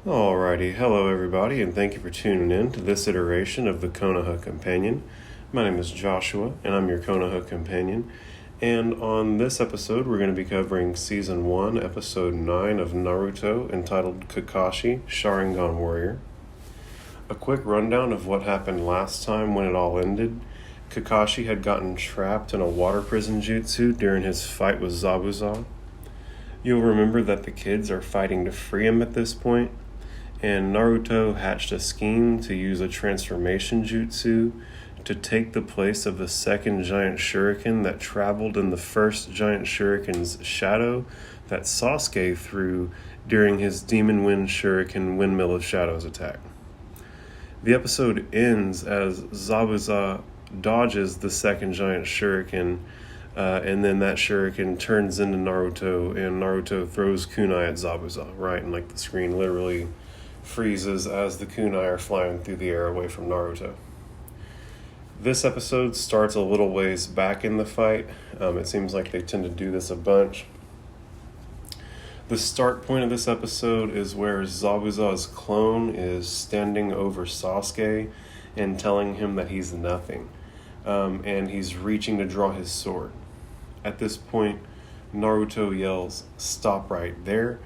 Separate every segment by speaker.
Speaker 1: Alrighty, hello everybody, and thank you for tuning in to this iteration of the Konoha Companion. My name is Joshua, and I'm your Konoha Companion. And on this episode, we're going to be covering Season 1, Episode 9 of Naruto, entitled Kakashi, Sharingan Warrior. A quick rundown of what happened last time when it all ended. Kakashi had gotten trapped in a water prison jutsu during his fight with Zabuza. You'll remember that the kids are fighting to free him at this point, and Naruto hatched a scheme to use a transformation jutsu to take the place of the second giant shuriken that traveled in the first giant shuriken's shadow that Sasuke threw during his Demon Wind Shuriken Windmill of Shadows attack. The episode ends as Zabuza dodges the second giant shuriken, and then that shuriken turns into Naruto, and Naruto throws kunai at Zabuza, right? And the screen literally freezes as the kunai are flying through the air away from Naruto. This episode starts a little ways back in the fight. It seems like they tend to do this a bunch. The start point of this episode is where Zabuza's clone is standing over Sasuke and telling him that he's nothing. And he's reaching to draw his sword. At this point, Naruto yells, "Stop right there,"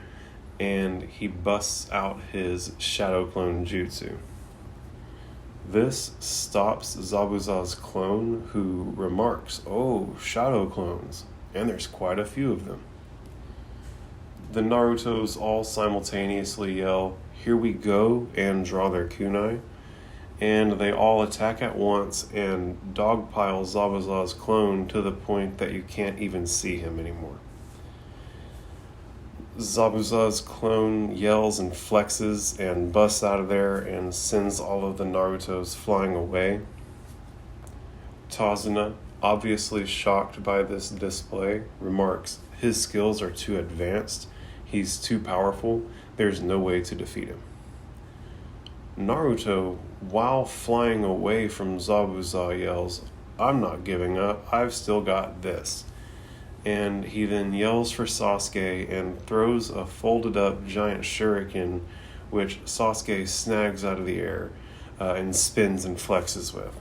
Speaker 1: and he busts out his Shadow Clone Jutsu. This stops Zabuza's clone, who remarks, "Oh, Shadow Clones, and there's quite a few of them." The Narutos all simultaneously yell, "Here we go," and draw their kunai, and they all attack at once and dogpile Zabuza's clone to the point that you can't even see him anymore. Zabuza's clone yells and flexes and busts out of there and sends all of the Narutos flying away. Tazuna, obviously shocked by this display, remarks, "His skills are too advanced. He's too powerful. There's no way to defeat him." Naruto, while flying away from Zabuza, yells, "I'm not giving up. I've still got this." And he then yells for Sasuke and throws a folded up giant shuriken, which Sasuke snags out of the air and spins and flexes with.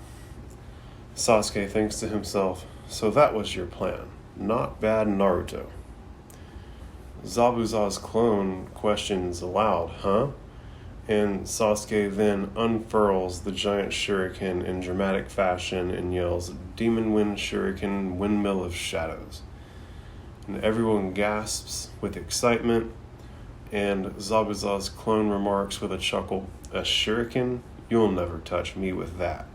Speaker 1: Sasuke thinks to himself, "So that was your plan. Not bad, Naruto." Zabuza's clone questions aloud, "Huh?" And Sasuke then unfurls the giant shuriken in dramatic fashion and yells, "Demon Wind Shuriken Windmill of Shadows." And everyone gasps with excitement, and Zabuza's clone remarks with a chuckle, "A shuriken? You'll never touch me with that."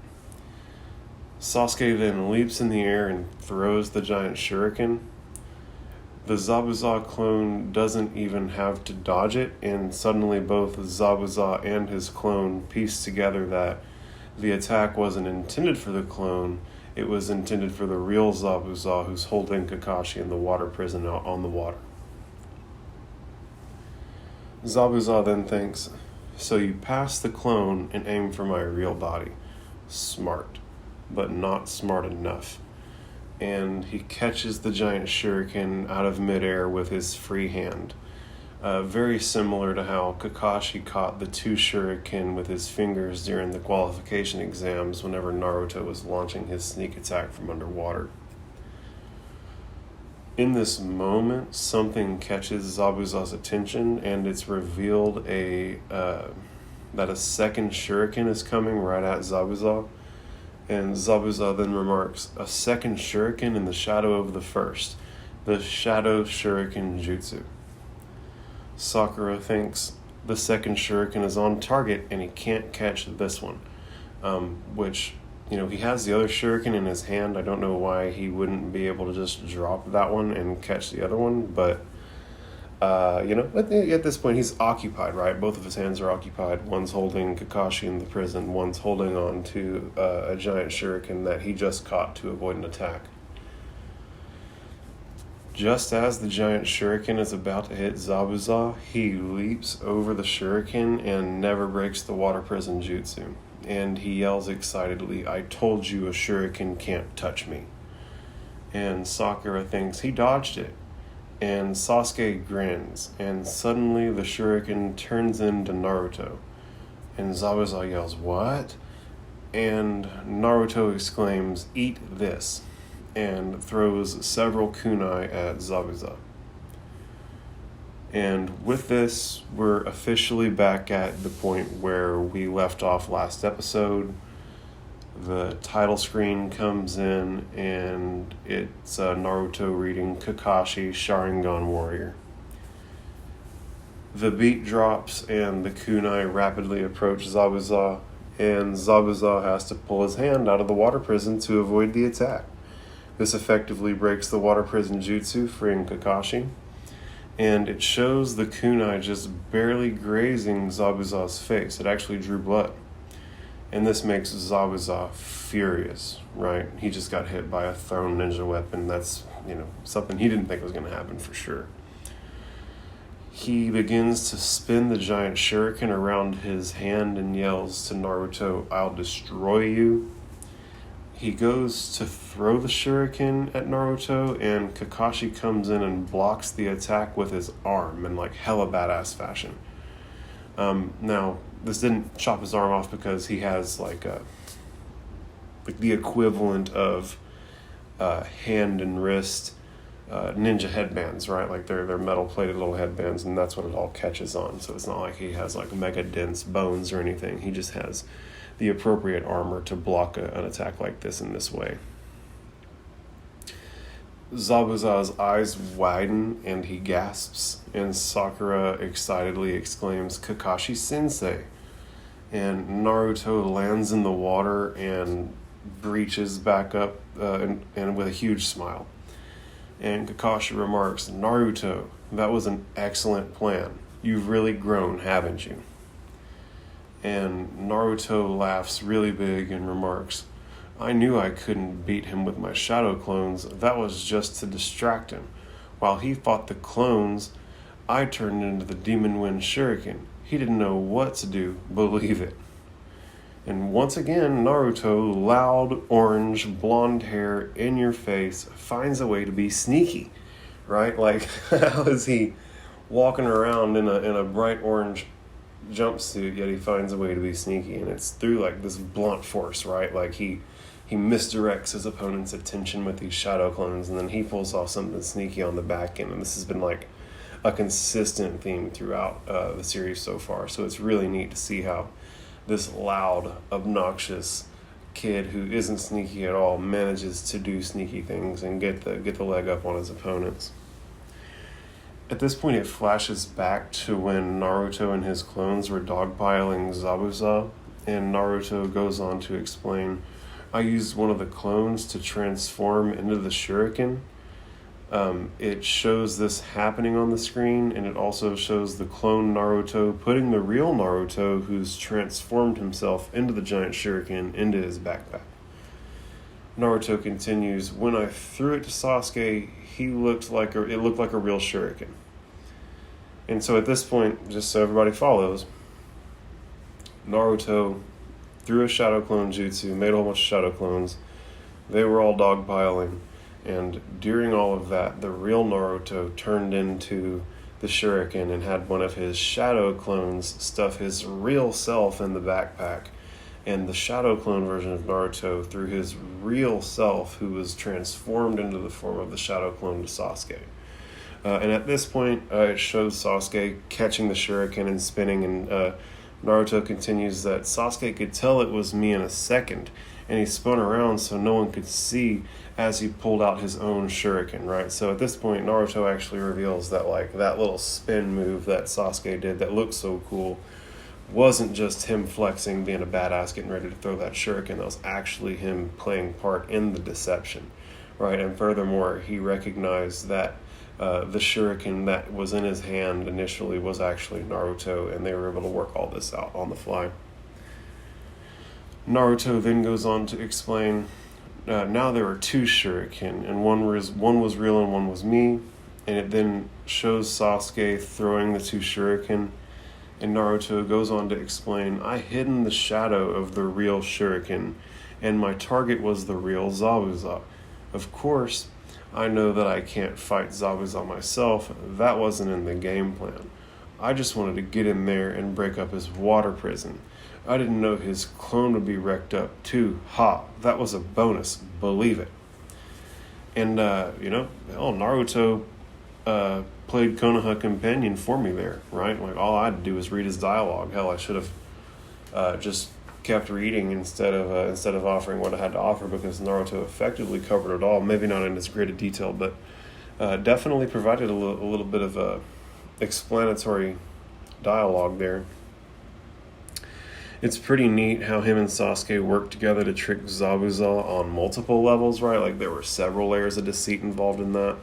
Speaker 1: Sasuke then leaps in the air and throws the giant shuriken. The Zabuza clone doesn't even have to dodge it, and suddenly both Zabuza and his clone piece together that the attack wasn't intended for the clone. It was intended for the real Zabuza, who's holding Kakashi in the water prison out on the water. Zabuza then thinks, "So you pass the clone and aim for my real body. Smart, but not smart enough." And he catches the giant shuriken out of midair with his free hand. Very similar to how Kakashi caught the two shuriken with his fingers during the qualification exams whenever Naruto was launching his sneak attack from underwater. In this moment, something catches Zabuza's attention, and it's revealed that a second shuriken is coming right at Zabuza. And Zabuza then remarks, "A second shuriken in the shadow of the first, the Shadow Shuriken Jutsu." Sakura thinks the second shuriken is on target and he can't catch this one, which, he has the other shuriken in his hand. I don't know why he wouldn't be able to just drop that one and catch the other one, but at this point he's occupied, right? Both of his hands are occupied. One's holding Kakashi in the prison, one's holding on to a giant shuriken that he just caught to avoid an attack. Just as the giant shuriken is about to hit Zabuza, he leaps over the shuriken and never breaks the water prison jutsu. And he yells excitedly, "I told you a shuriken can't touch me." And Sakura thinks he dodged it. And Sasuke grins, and suddenly the shuriken turns into Naruto. And Zabuza yells, "What?" And Naruto exclaims, "Eat this," and throws several kunai at Zabuza. And with this, we're officially back at the point where we left off last episode. The title screen comes in, and it's Naruto reading Kakashi, Sharingan Warrior. The beat drops, and the kunai rapidly approach Zabuza, and Zabuza has to pull his hand out of the water prison to avoid the attack. This effectively breaks the water prison jutsu, freeing Kakashi, and it shows the kunai just barely grazing Zabuza's face. It actually drew blood. And this makes Zabuza furious, right? He just got hit by a thrown ninja weapon. That's, something he didn't think was going to happen for sure. He begins to spin the giant shuriken around his hand and yells to Naruto, "I'll destroy you." He goes to throw the shuriken at Naruto, and Kakashi comes in and blocks the attack with his arm in hella badass fashion. Now, this didn't chop his arm off because he has the equivalent of hand and wrist ninja headbands, right? They're metal plated little headbands, and that's what it all catches on. So it's not like he has mega dense bones or anything. He just has the appropriate armor to block an attack like this in this way. Zabuza's eyes widen and he gasps, and Sakura excitedly exclaims, "Kakashi Sensei!" And Naruto lands in the water and breaches back up and with a huge smile. And Kakashi remarks, "Naruto, that was an excellent plan. You've really grown, haven't you?" And Naruto laughs really big and remarks, "I knew I couldn't beat him with my shadow clones. That was just to distract him. While he fought the clones, I turned into the Demon Wind Shuriken. He didn't know what to do, believe it." And once again, Naruto, loud, orange, blonde hair, in your face, finds a way to be sneaky, right? How is he walking around in a bright orange jumpsuit, yet he finds a way to be sneaky? And it's through this blunt force, right? He misdirects his opponent's attention with these shadow clones, and then he pulls off something sneaky on the back end. And this has been a consistent theme throughout the series so far. So it's really neat to see how this loud, obnoxious kid who isn't sneaky at all manages to do sneaky things and get the leg up on his opponents. At this point, it flashes back to when Naruto and his clones were dogpiling Zabuza, and Naruto goes on to explain, "I used one of the clones to transform into the shuriken." It shows this happening on the screen, and it also shows the clone Naruto putting the real Naruto, who's transformed himself into the giant shuriken, into his backpack. Naruto continues, "When I threw it to Sasuke, it looked like a real shuriken." And so at this point, just so everybody follows, Naruto threw a shadow clone jutsu, made a whole bunch of shadow clones. They were all dogpiling. And during all of that, the real Naruto turned into the shuriken and had one of his shadow clones stuff his real self in the backpack. And the shadow clone version of Naruto threw his real self, who was transformed into the form of the shadow clone, to Sasuke. And at this point, it shows Sasuke catching the shuriken and spinning, and Naruto continues that Sasuke could tell it was me in a second, and he spun around so no one could see as he pulled out his own shuriken, right? So at this point, Naruto actually reveals that that little spin move that Sasuke did that looked so cool wasn't just him flexing, being a badass, getting ready to throw that shuriken. That was actually him playing part in the deception, right? And furthermore, he recognized that the shuriken that was in his hand initially was actually Naruto, and they were able to work all this out on the fly. Naruto then goes on to explain, now there are two shuriken, and one was real and one was me, and it then shows Sasuke throwing the two shuriken, and Naruto goes on to explain, I hid in the shadow of the real shuriken, and my target was the real Zabuza. Of course, I know that I can't fight Zabuza myself. That wasn't in the game plan. I just wanted to get in there and break up his water prison. I didn't know his clone would be wrecked up too. Ha, that was a bonus. Believe it. And, Naruto played Konoha Companion for me there, right? Like, all I had to do was read his dialogue. Hell, I should have just kept reading instead of offering what I had to offer, because Naruto effectively covered it all. Maybe not in as great a detail, but definitely provided a little bit of explanatory dialogue there. It's pretty neat how him and Sasuke worked together to trick Zabuza on multiple levels, right? Like, there were several layers of deceit involved in that.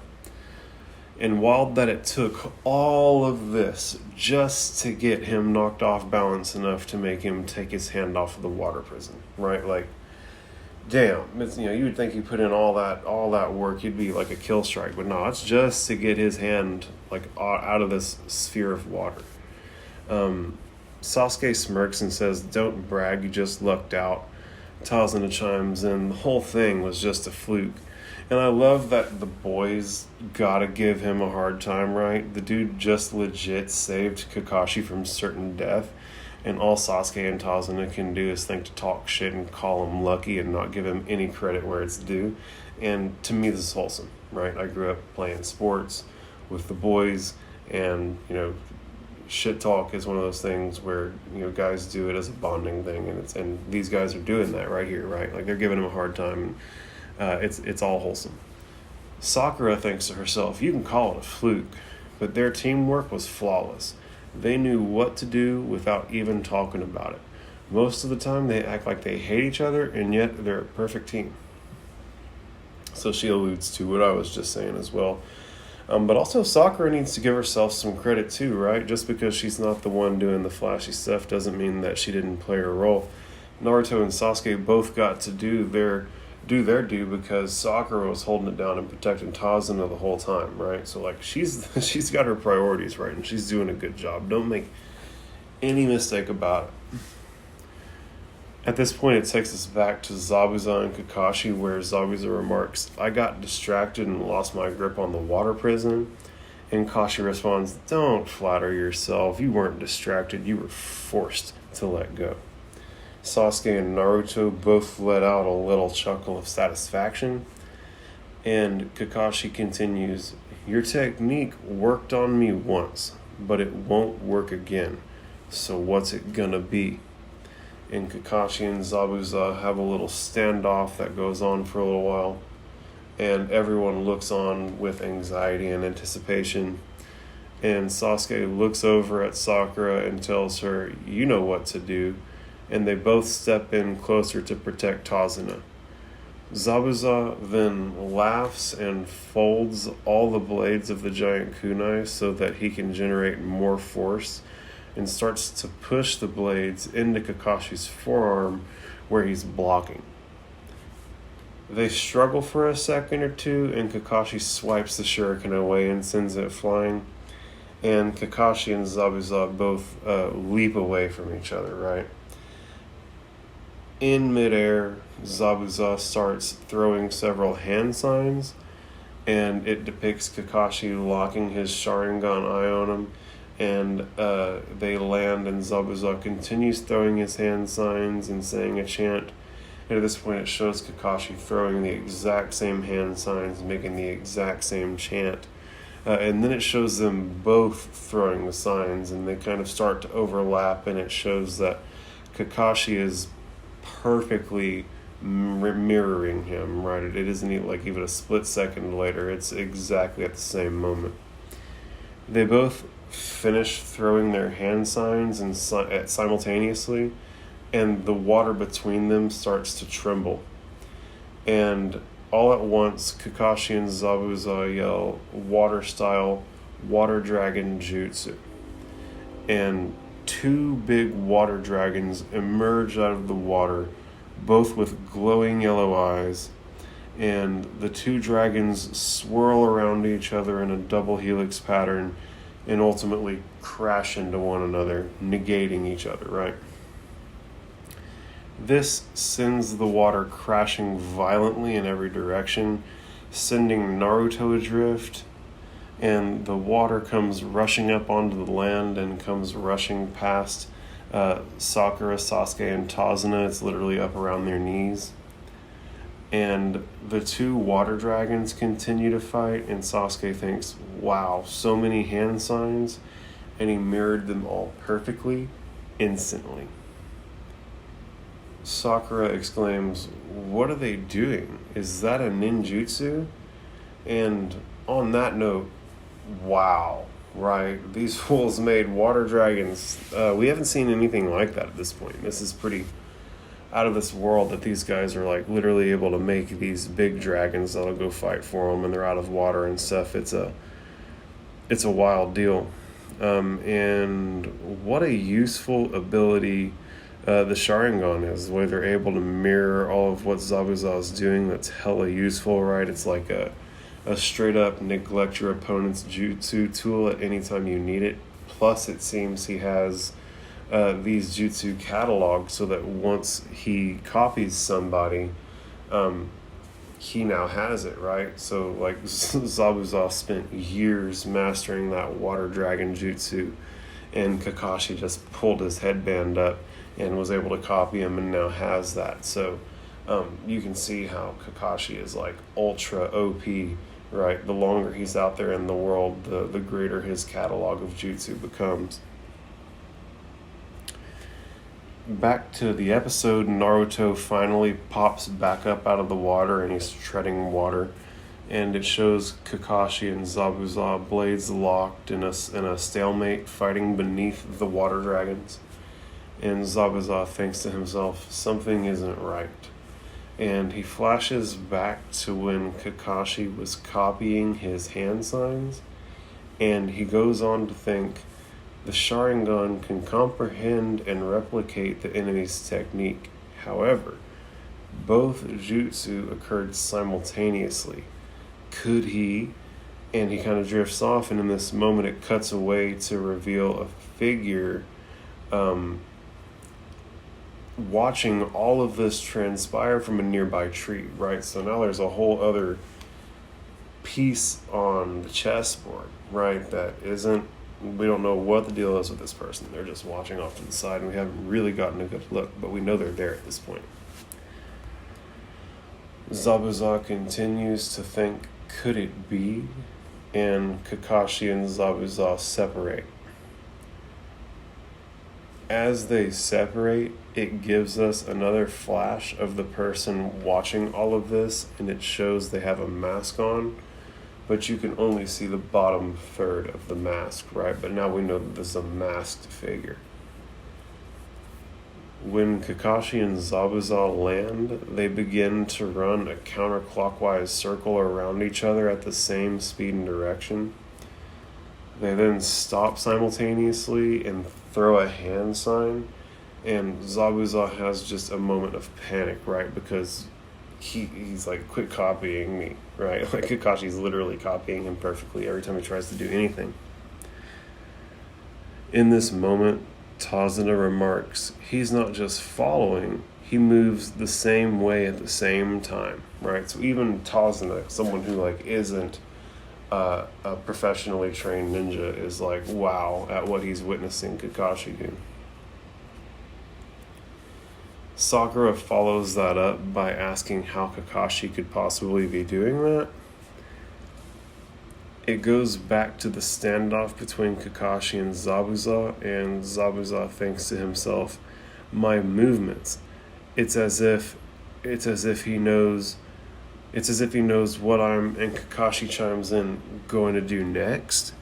Speaker 1: And while that it took all of this just to get him knocked off balance enough to make him take his hand off of the water prison, right? Like, damn, you would think he put in all that work, he'd be like a kill strike, but no, it's just to get his hand like out of this sphere of water. Sasuke smirks and says, "Don't brag, you just lucked out." Tazuna chimes in, "The whole thing was just a fluke." And I love that the boys gotta give him a hard time, right? The dude just legit saved Kakashi from certain death, and all Sasuke and Tazuna can do is think to talk shit and call him lucky and not give him any credit where it's due. And to me, this is wholesome, right? I grew up playing sports with the boys, and, shit talk is one of those things where, guys do it as a bonding thing, and these guys are doing that right here, right? Like, they're giving him a hard time. It's all wholesome. Sakura thinks to herself, you can call it a fluke, but their teamwork was flawless. They knew what to do without even talking about it. Most of the time they act like they hate each other, and yet they're a perfect team. So she alludes to what I was just saying as well. But also Sakura needs to give herself some credit too, right? Just because she's not the one doing the flashy stuff doesn't mean that she didn't play her role. Naruto and Sasuke both got to do their due because Sakura was holding it down and protecting Tazuna the whole time, right? So, like, she's got her priorities right, and she's doing a good job. Don't make any mistake about it. At this point, it takes us back to Zabuza and Kakashi, where Zabuza remarks, "I got distracted and lost my grip on the water prison." And Kashi responds, "Don't flatter yourself. You weren't distracted. You were forced to let go." Sasuke and Naruto both let out a little chuckle of satisfaction. And Kakashi continues, "Your technique worked on me once, but it won't work again. So what's it gonna be?" And Kakashi and Zabuza have a little standoff that goes on for a little while, and everyone looks on with anxiety and anticipation. And Sasuke looks over at Sakura and tells her, "You know what to do," and they both step in closer to protect Tazuna. Zabuza then laughs and folds all the blades of the giant kunai so that he can generate more force, and starts to push the blades into Kakashi's forearm where he's blocking. They struggle for a second or two, and Kakashi swipes the shuriken away and sends it flying. And Kakashi and Zabuza both leap away from each other, right? In midair, Zabuza starts throwing several hand signs, and it depicts Kakashi locking his Sharingan eye on him. And they land, and Zabuza continues throwing his hand signs and saying a chant. And at this point, it shows Kakashi throwing the exact same hand signs, making the exact same chant. And then it shows them both throwing the signs, and they kind of start to overlap, and it shows that Kakashi is perfectly mirroring him, right? It isn't even a split second later. It's exactly at the same moment. They both finish throwing their hand signs and simultaneously, and the water between them starts to tremble. And all at once, Kakashi and Zabuza yell water style, water dragon jutsu. And two big water dragons emerge out of the water, both with glowing yellow eyes. And the two dragons swirl around each other in a double helix pattern and ultimately crash into one another, negating each other, right? This sends the water crashing violently in every direction, sending Naruto adrift, and the water comes rushing up onto the land and comes rushing past Sakura, Sasuke, and Tazuna. It's literally up around their knees. And the two water dragons continue to fight, and Sasuke thinks, wow, so many hand signs, and he mirrored them all perfectly, instantly. Sakura exclaims, what are they doing? Is that a ninjutsu? And on that note, wow, right? These fools made water dragons. We haven't seen anything like that at this point. This is pretty out of this world that these guys are like literally able to make these big dragons that'll go fight for them, and they're out of water and stuff. It's a wild deal. And what a useful ability the Sharingan is, the way they're able to mirror all of what Zabuza is doing. That's hella useful, right? It's like a straight up neglect your opponent's jutsu tool at any time you need it. Plus, it seems he has these jutsu cataloged so that once he copies somebody, he now has it, right? So, like, Zabuza spent years mastering that water dragon jutsu, and Kakashi just pulled his headband up and was able to copy him and now has that. So, you can see how Kakashi is, like, ultra OP, right? The longer he's out there in the world, the greater his catalog of jutsu becomes. Back to the episode, Naruto finally pops back up out of the water and he's treading water, and it shows Kakashi and Zabuza blades locked in a stalemate fighting beneath the water dragons, and Zabuza thinks to himself, something isn't right, and he flashes back to when Kakashi was copying his hand signs, and he goes on to think, the Sharingan can comprehend and replicate the enemy's technique. However, both jutsu occurred simultaneously. Could he? And he kind of drifts off, and in this moment it cuts away to reveal a figure watching all of this transpire from a nearby tree, right? So now there's a whole other piece on the chessboard, right, that isn't, we don't know what the deal is with this person. They're just watching off to the side, and we haven't really gotten a good look, but we know they're there at this point. Zabuza continues to think, could it be? And Kakashi and Zabuza separate. As they separate, it gives us another flash of the person watching all of this, and it shows they have a mask on, but you can only see the bottom third of the mask, right? But now we know that this is a masked figure. When Kakashi and Zabuza land, they begin to run a counterclockwise circle around each other at the same speed and direction. They then stop simultaneously and throw a hand sign, and Zabuza has just a moment of panic, right? Because he's like, quit copying me, right? Like, Kakashi's literally copying him perfectly every time he tries to do anything. In this moment, Tazuna remarks, he's not just following, he moves the same way at the same time, right? So even Tazuna, someone who like isn't a professionally trained ninja, is like, wow at what he's witnessing Kakashi do. Sakura follows that up by asking how Kakashi could possibly be doing that. It goes back to the standoff between Kakashi and Zabuza thinks to himself, my movements, it's as if he knows what I'm, and Kakashi chimes in, going to do next.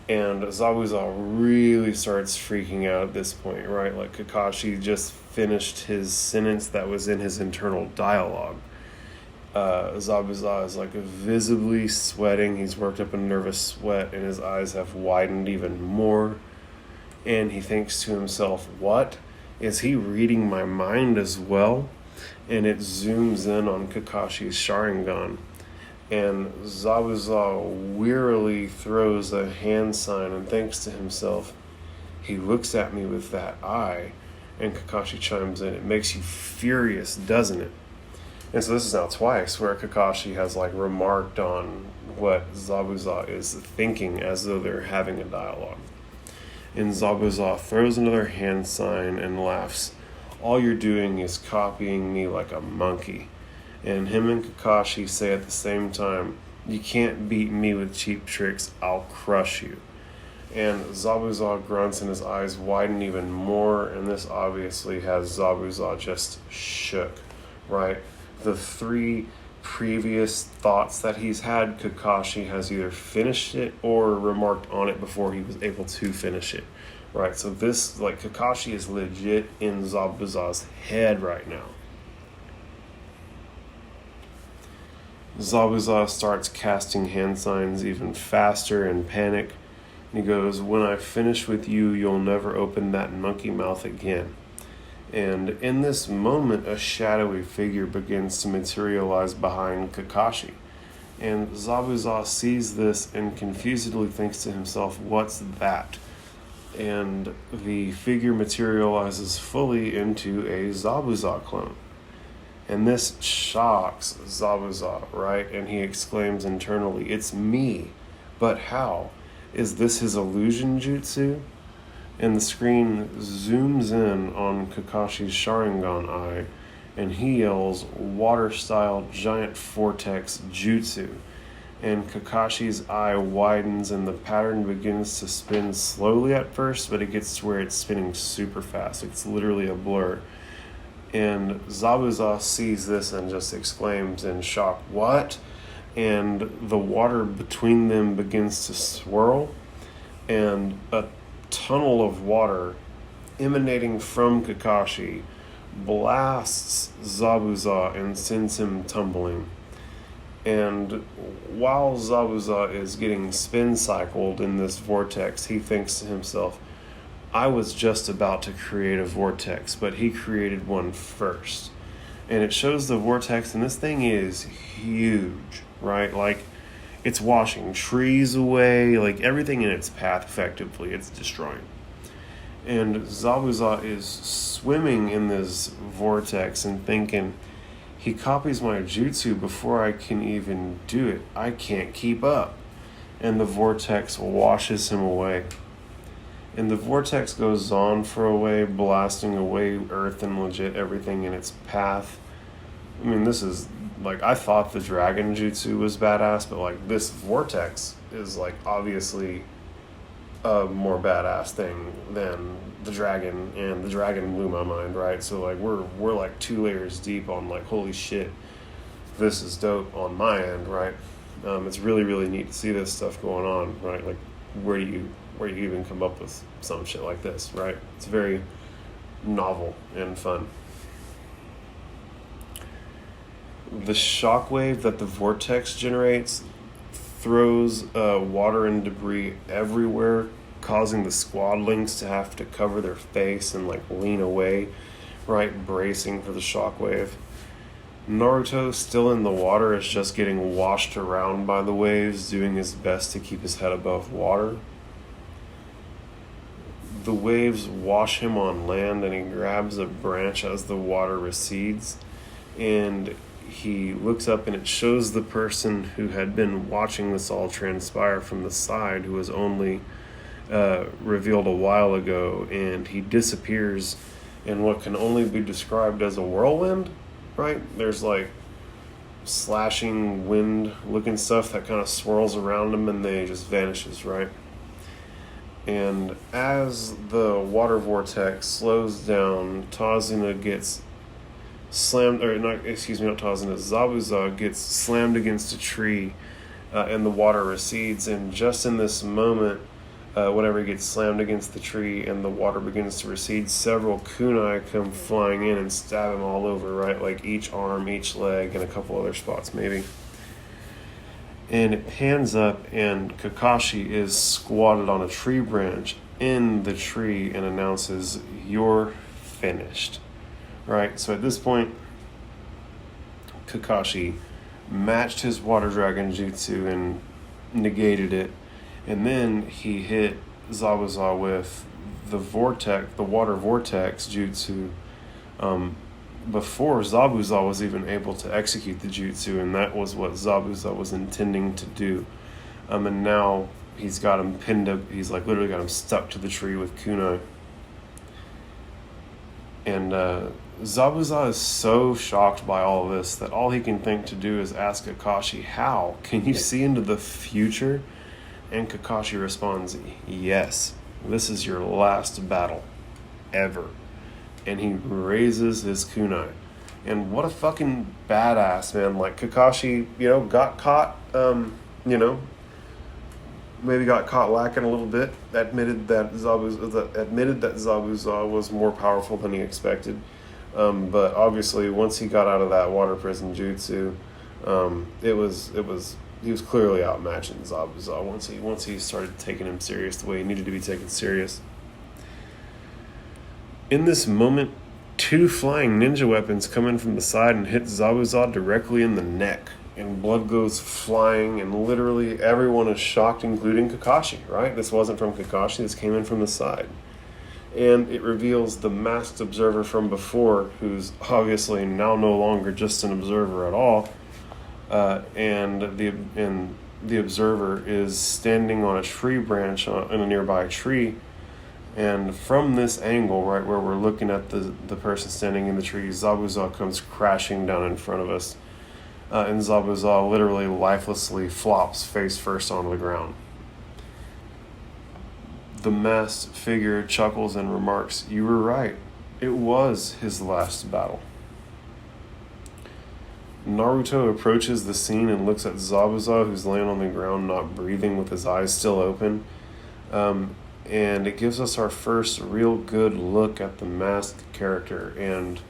Speaker 1: And Zabuza really starts freaking out at this point, right? Like, Kakashi just finished his sentence that was in his internal dialogue. Zabuza is like visibly sweating. He's worked up a nervous sweat, and his eyes have widened even more. And he thinks to himself, what? Is he reading my mind as well? And it zooms in on Kakashi's Sharingan. And Zabuza wearily throws a hand sign and thinks to himself, he looks at me with that eye. And Kakashi chimes in, it makes you furious, doesn't it? And so this is now twice where Kakashi has like remarked on what Zabuza is thinking as though they're having a dialogue. And Zabuza throws another hand sign and laughs. All you're doing is copying me like a monkey. And him and Kakashi say at the same time, you can't beat me with cheap tricks, I'll crush you. And Zabuza grunts and his eyes widen even more, and this obviously has Zabuza just shook, right? The 3 previous thoughts that he's had, Kakashi has either finished it or remarked on it before he was able to finish it, right? So this, like, Kakashi is legit in Zabuza's head right now. Zabuza starts casting hand signs even faster in panic. He goes, when I finish with you, you'll never open that monkey mouth again. And in this moment, a shadowy figure begins to materialize behind Kakashi. And Zabuza sees this and confusedly thinks to himself, what's that? And the figure materializes fully into a Zabuza clone. And this shocks Zabuza, right? And he exclaims internally, it's me. But how? Is this his illusion jutsu? And the screen zooms in on Kakashi's Sharingan eye, and he yells, water-style giant vortex jutsu. And Kakashi's eye widens, and the pattern begins to spin slowly at first, but it gets to where it's spinning super fast. It's literally a blur. And Zabuza sees this and just exclaims in shock, what? And the water between them begins to swirl, and a tunnel of water emanating from Kakashi blasts Zabuza and sends him tumbling. And while Zabuza is getting spin cycled in this vortex, he thinks to himself, I was just about to create a vortex, but he created one first. And it shows the vortex, and this thing is huge, right? Like, it's washing trees away, like everything in its path effectively, it's destroying. And Zabuza is swimming in this vortex and thinking, he copies my jutsu before I can even do it. I can't keep up. And the vortex washes him away. And the vortex goes on for a way, blasting away earth and legit everything in its path. I mean, this is, like, I thought the dragon jutsu was badass, but, like, this vortex is, like, obviously a more badass thing than the dragon, and the dragon blew my mind, right? So, like, we're like 2 layers deep on, like, holy shit, this is dope on my end, right? It's really, really neat to see this stuff going on, right? Like, where do you even come up with some shit like this, right? It's very novel and fun. The shockwave that the vortex generates throws water and debris everywhere, causing the squadlings to have to cover their face and like lean away, right, bracing for the shockwave. Naruto, still in the water, is just getting washed around by the waves, doing his best to keep his head above water. The waves wash him on land, and he grabs a branch as the water recedes, and he looks up, and it shows the person who had been watching this all transpire from the side, who was only revealed a while ago, and he disappears in what can only be described as a whirlwind, right? There's like slashing wind looking stuff that kind of swirls around him, and then he just vanishes, right? And as the water vortex slows down, Tazuna gets slammed, or not, excuse me, not Tazuna, Zabuza gets slammed against a tree, and the water recedes. And just in this moment, whenever he gets slammed against the tree and the water begins to recede, several kunai come flying in and stab him all over, right? Like each arm, each leg, and a couple other spots maybe. And it pans up, and Kakashi is squatted on a tree branch in the tree and announces, "You're finished." Right? So at this point, Kakashi matched his water dragon jutsu and negated it. And then he hit Zabuza with the water vortex jutsu, before Zabuza was even able to execute the jutsu, and that was what Zabuza was intending to do. And now he's got him pinned up. He's like literally got him stuck to the tree with kunai. And Zabuza is so shocked by all of this that all he can think to do is ask Kakashi, "How? Can you see into the future?" And Kakashi responds, "Yes, this is your last battle ever." And he raises his kunai. And what a fucking badass, man. Like, Kakashi, got caught, maybe got caught lacking a little bit. Admitted that Zabuza was more powerful than he expected. But obviously, once he got out of that water prison jutsu, he was clearly outmatching Zabuza once he started taking him serious the way he needed to be taken serious. In this moment, 2 flying ninja weapons come in from the side and hit Zabuza directly in the neck. And blood goes flying, and literally everyone is shocked, including Kakashi, right? This wasn't from Kakashi, this came in from the side. And it reveals the masked observer from before, who's obviously now no longer just an observer at all. And the observer is standing on a tree branch in a nearby tree. And from this angle, right where we're looking at the person standing in the tree, Zabuza comes crashing down in front of us. And Zabuza literally lifelessly flops face first onto the ground. The masked figure chuckles and remarks, "You were right. It was his last battle." Naruto approaches the scene and looks at Zabuza, who's laying on the ground, not breathing, with his eyes still open. And it gives us our first real good look at the masked character. And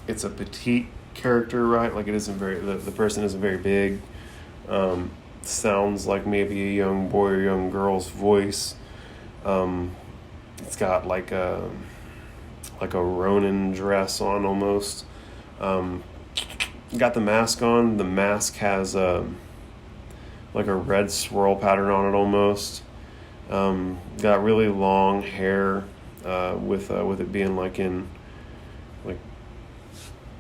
Speaker 1: it's a petite character, right? Like, it isn't the person isn't very big. Sounds like maybe a young boy or young girl's voice. It's got like a Ronin dress on almost. Got the mask on. The mask has like a red swirl pattern on it almost. Got really long hair, with it being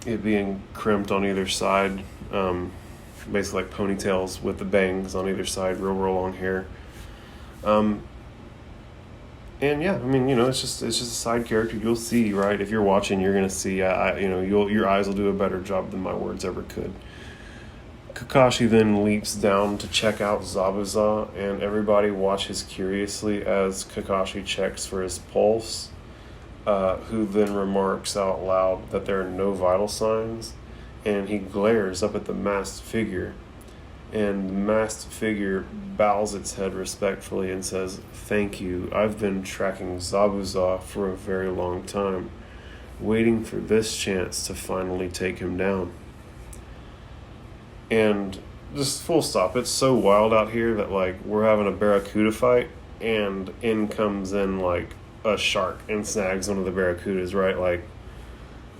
Speaker 1: it being crimped on either side, basically like ponytails with the bangs on either side, real long hair. And yeah, I mean, it's just a side character. You'll see, right? If you're watching, you're gonna see. Your eyes will do a better job than my words ever could. Kakashi then leaps down to check out Zabuza, and everybody watches curiously as Kakashi checks for his pulse, who then remarks out loud that there are no vital signs, and he glares up at the masked figure, and the masked figure bows its head respectfully and says, "Thank you, I've been tracking Zabuza for a very long time, waiting for this chance to finally take him down." And just full stop. It's so wild out here that, like, we're having a barracuda fight, and in comes in, like, a shark and snags one of the barracudas, right? Like,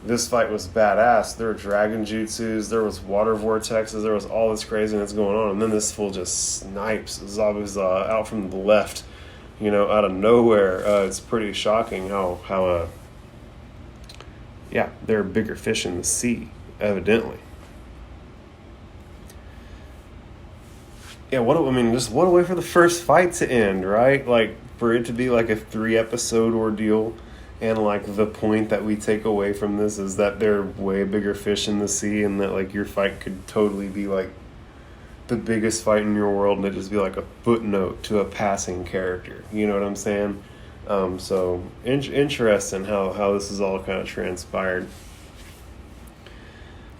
Speaker 1: this fight was badass. There were dragon jutsus, there was water vortexes, there was all this craziness going on, and then this fool just snipes Zabuza out from the left, out of nowhere. It's pretty shocking how there are bigger fish in the sea, evidently. Yeah, what a way for the first fight to end, right? Like, for it to be like a 3-episode ordeal, and like the point that we take away from this is that there are way bigger fish in the sea, and that like your fight could totally be like the biggest fight in your world, and it just be like a footnote to a passing character. You know what I'm saying? So interesting how this is all kind of transpired.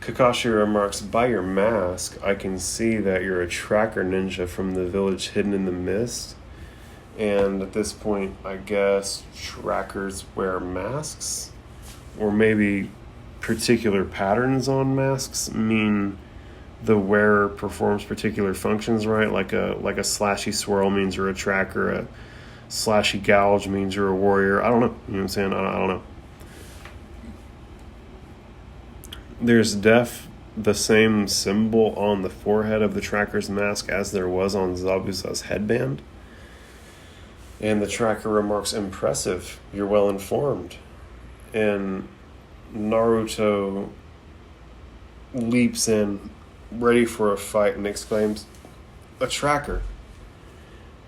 Speaker 1: Kakashi remarks, "By your mask, I can see that you're a tracker ninja from the village hidden in the mist." And at this point, I guess trackers wear masks, or maybe particular patterns on masks mean the wearer performs particular functions, right? Like a slashy swirl means you're a tracker, a slashy gouge means you're a warrior. I don't know. You know what I'm saying? I don't know. There's the same symbol on the forehead of the tracker's mask as there was on Zabuza's headband. And the tracker remarks, "Impressive. You're well informed." And Naruto leaps in, ready for a fight, and exclaims, "A tracker!"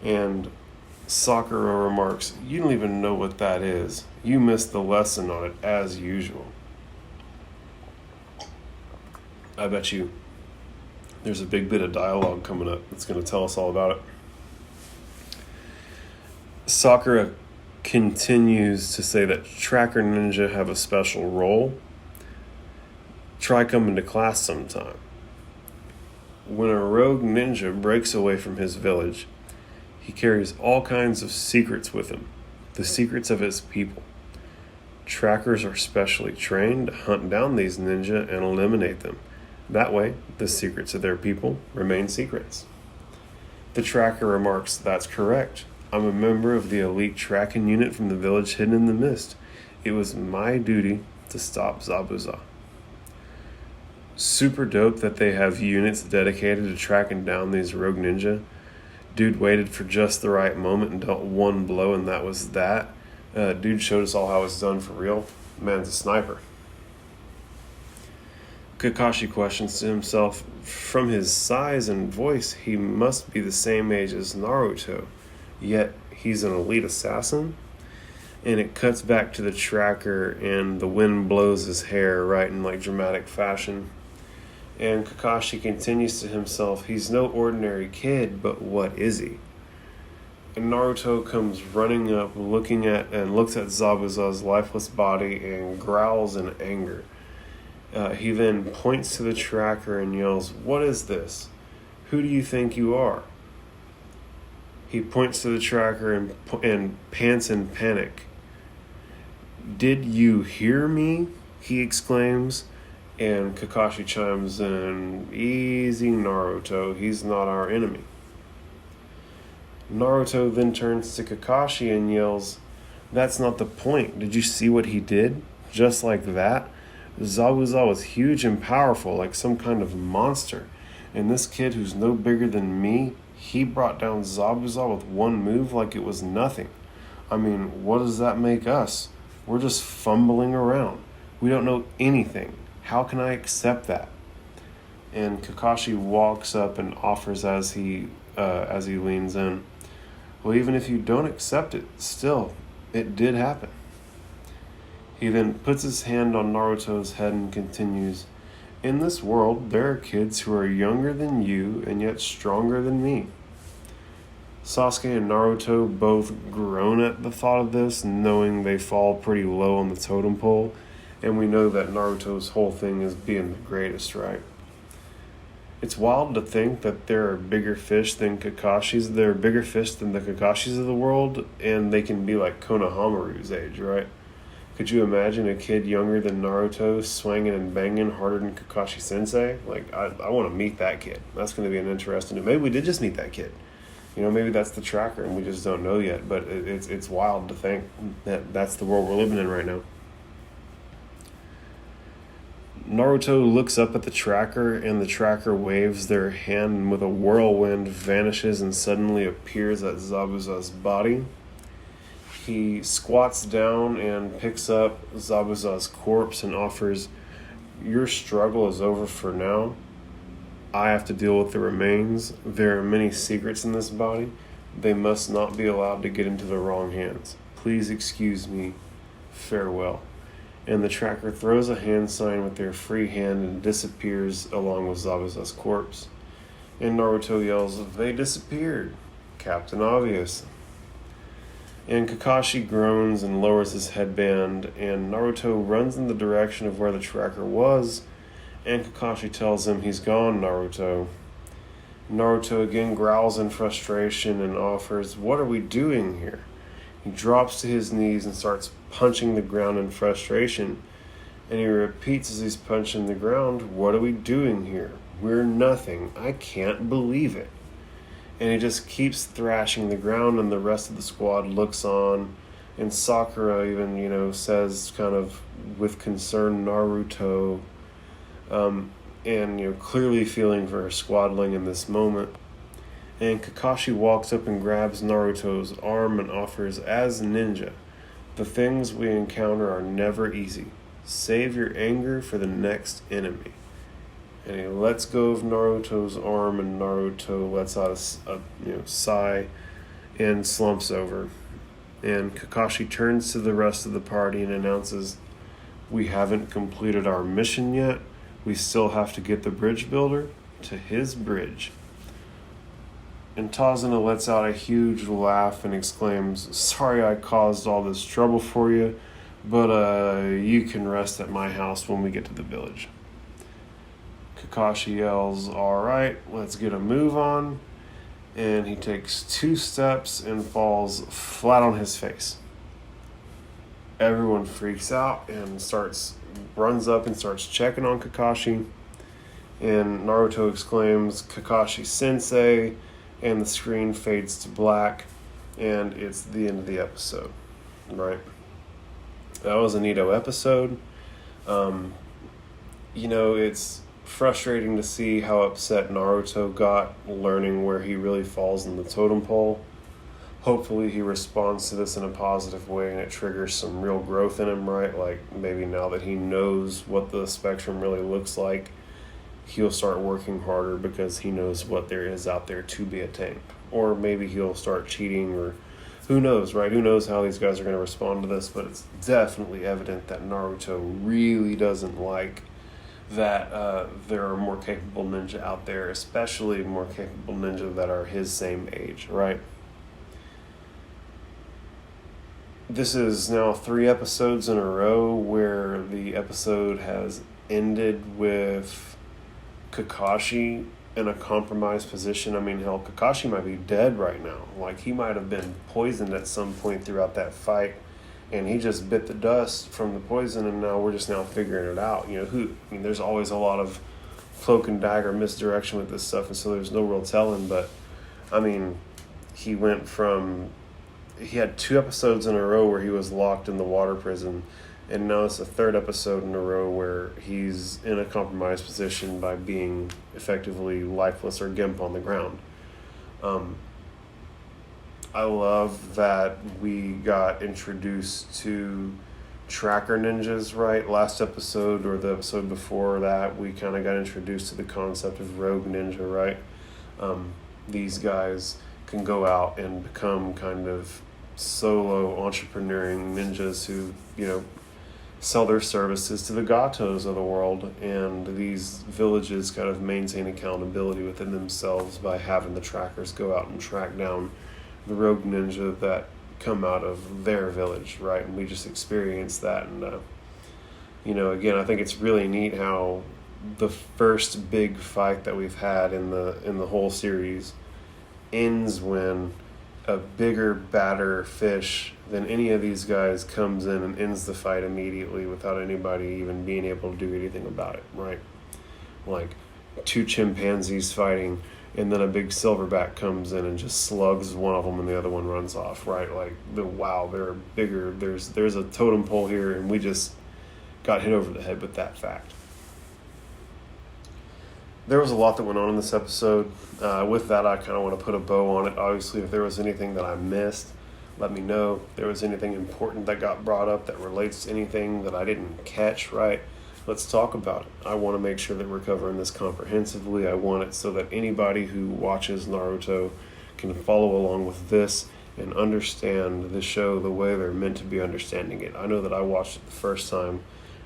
Speaker 1: And Sakura remarks, "You don't even know what that is. You missed the lesson on it as usual." I bet you there's a big bit of dialogue coming up that's going to tell us all about it. Sakura continues to say that tracker ninja have a special role. Try coming to class sometime. When a rogue ninja breaks away from his village, he carries all kinds of secrets with him, the secrets of his people. Trackers are specially trained to hunt down these ninja and eliminate them. That way, the secrets of their people remain secrets. The tracker remarks, "That's correct. I'm a member of the elite tracking unit from the village hidden in the mist. It was my duty to stop Zabuza." Super dope that they have units dedicated to tracking down these rogue ninja. Dude waited for just the right moment and dealt one blow, and that was that. Dude showed us all how it's done for real. Man's a sniper. Kakashi questions to himself, from his size and voice, he must be the same age as Naruto, yet he's an elite assassin? And it cuts back to the tracker, and the wind blows his hair right in like dramatic fashion. And Kakashi continues to himself, he's no ordinary kid, but what is he? And Naruto comes running up, looks at Zabuza's lifeless body and growls in anger. He then points to the tracker and yells, "What is this? Who do you think you are?" He points to the tracker and pants in panic. "Did you hear me?" he exclaims. And Kakashi chimes in, "Easy, Naruto, he's not our enemy." Naruto then turns to Kakashi and yells, "That's not the point. Did you see what he did? Just like that? Zabuza was huge and powerful, like some kind of monster. And this kid who's no bigger than me, he brought down Zabuza with one move like it was nothing. I mean, what does that make us? We're just fumbling around. We don't know anything. How can I accept that?" And Kakashi walks up and offers as he leans in, "Well, even if you don't accept it, still, it did happen." He then puts his hand on Naruto's head and continues, "In this world, there are kids who are younger than you and yet stronger than me." Sasuke and Naruto both groan at the thought of this, knowing they fall pretty low on the totem pole, and we know that Naruto's whole thing is being the greatest, right? It's wild to think that there are bigger fish than Kakashis. There are bigger fish than the Kakashis of the world, and they can be like Konohamaru's age, right? Could you imagine a kid younger than Naruto swinging and banging harder than Kakashi Sensei? Like, I want to meet that kid. That's going to be an interesting... Maybe we did just meet that kid. You know, maybe that's the tracker and we just don't know yet. But it's wild to think that that's the world we're living in right now. Naruto looks up at the tracker, and the tracker waves their hand and with a whirlwind vanishes and suddenly appears at Zabuza's body. He squats down and picks up Zabuza's corpse and offers, "Your struggle is over for now. I have to deal with the remains. There are many secrets in this body. They must not be allowed to get into the wrong hands. Please excuse me. Farewell." And the tracker throws a hand sign with their free hand and disappears along with Zabuza's corpse. And Naruto yells, "They disappeared. Captain Obvious." And Kakashi groans and lowers his headband, and Naruto runs in the direction of where the tracker was, and Kakashi tells him, "He's gone, Naruto." Naruto again growls in frustration and offers, "What are we doing here?" He drops to his knees and starts punching the ground in frustration, and he repeats as he's punching the ground, "What are we doing here? We're nothing. I can't believe it." And he just keeps thrashing the ground, and the rest of the squad looks on, and Sakura even, says kind of with concern, "Naruto," and, clearly feeling for her squadling in this moment. And Kakashi walks up and grabs Naruto's arm and offers, "As ninja, the things we encounter are never easy. Save your anger for the next enemy. And he lets go of Naruto's arm, and Naruto lets out a sigh and slumps over. And Kakashi turns to the rest of the party and announces, "We haven't completed our mission yet. We still have to get the bridge builder to his bridge." And Tazuna lets out a huge laugh and exclaims, "Sorry I caused all this trouble for you, but you can rest at my house when we get to the village." Kakashi yells, "All right, let's get a move on." And he takes 2 steps and falls flat on his face. Everyone freaks out and runs up and starts checking on Kakashi. And Naruto exclaims, "Kakashi Sensei," and the screen fades to black, and it's the end of the episode, right? That was a neato episode. It's frustrating to see how upset Naruto got learning where he really falls in the totem pole. Hopefully he responds to this in a positive way and it triggers some real growth in him, right? Like maybe now that he knows what the spectrum really looks like, he'll start working harder because he knows what there is out there to be attained. Or maybe he'll start cheating, or who knows, right? Who knows how these guys are going to respond to this, but it's definitely evident that Naruto really doesn't like that there are more capable ninja out there, especially more capable ninja that are his same age, right? This is now 3 episodes in a row where the episode has ended with Kakashi in a compromised position. I mean, hell, Kakashi might be dead right now. Like, he might have been poisoned at some point throughout that fight, and he just bit the dust from the poison, and now we're just now figuring it out. There's always a lot of cloak and dagger misdirection with this stuff, and so there's no real telling, but, I mean, he had 2 episodes in a row where he was locked in the water prison, and now it's the 3rd episode in a row where he's in a compromised position by being effectively lifeless or gimp on the ground. I love that we got introduced to tracker ninjas, right? Last episode, or the episode before that, we kind of got introduced to the concept of rogue ninja, right? These guys can go out and become kind of solo entrepreneuring ninjas who, sell their services to the gatos of the world, and these villages kind of maintain accountability within themselves by having the trackers go out and track down the rogue ninja that come out of their village, right? And we just experienced that, and again, I think it's really neat how the first big fight that we've had in the whole series ends when a bigger, badder fish than any of these guys comes in and ends the fight immediately without anybody even being able to do anything about it, right? Like 2 chimpanzees fighting, and then a big silverback comes in and just slugs one of them and the other one runs off, right? Like, they're bigger. There's a totem pole here, and we just got hit over the head with that fact. There was a lot that went on in this episode. With that, I kind of want to put a bow on it. Obviously, if there was anything that I missed, let me know. If there was anything important that got brought up that relates to anything that I didn't catch, right? Let's talk about it. I want to make sure that we're covering this comprehensively. I want it so that anybody who watches Naruto can follow along with this and understand the show the way they're meant to be understanding it. I know that I watched it the first time,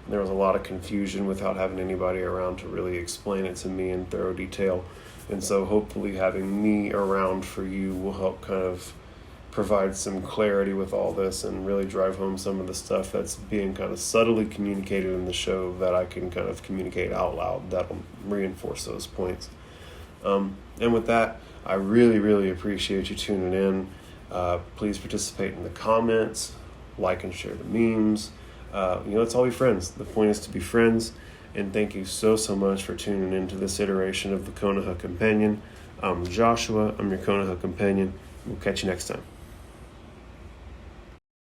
Speaker 1: and there was a lot of confusion without having anybody around to really explain it to me in thorough detail. And so hopefully having me around for you will help kind of provide some clarity with all this and really drive home some of the stuff that's being kind of subtly communicated in the show that I can kind of communicate out loud that'll reinforce those points. And with that, I really, really appreciate you tuning in. Please participate in the comments, like and share the memes. Let's all be friends. The point is to be friends. And thank you so much for tuning in to this iteration of the Konoha Companion. I'm Joshua. I'm your Konoha Companion. We'll catch you next time.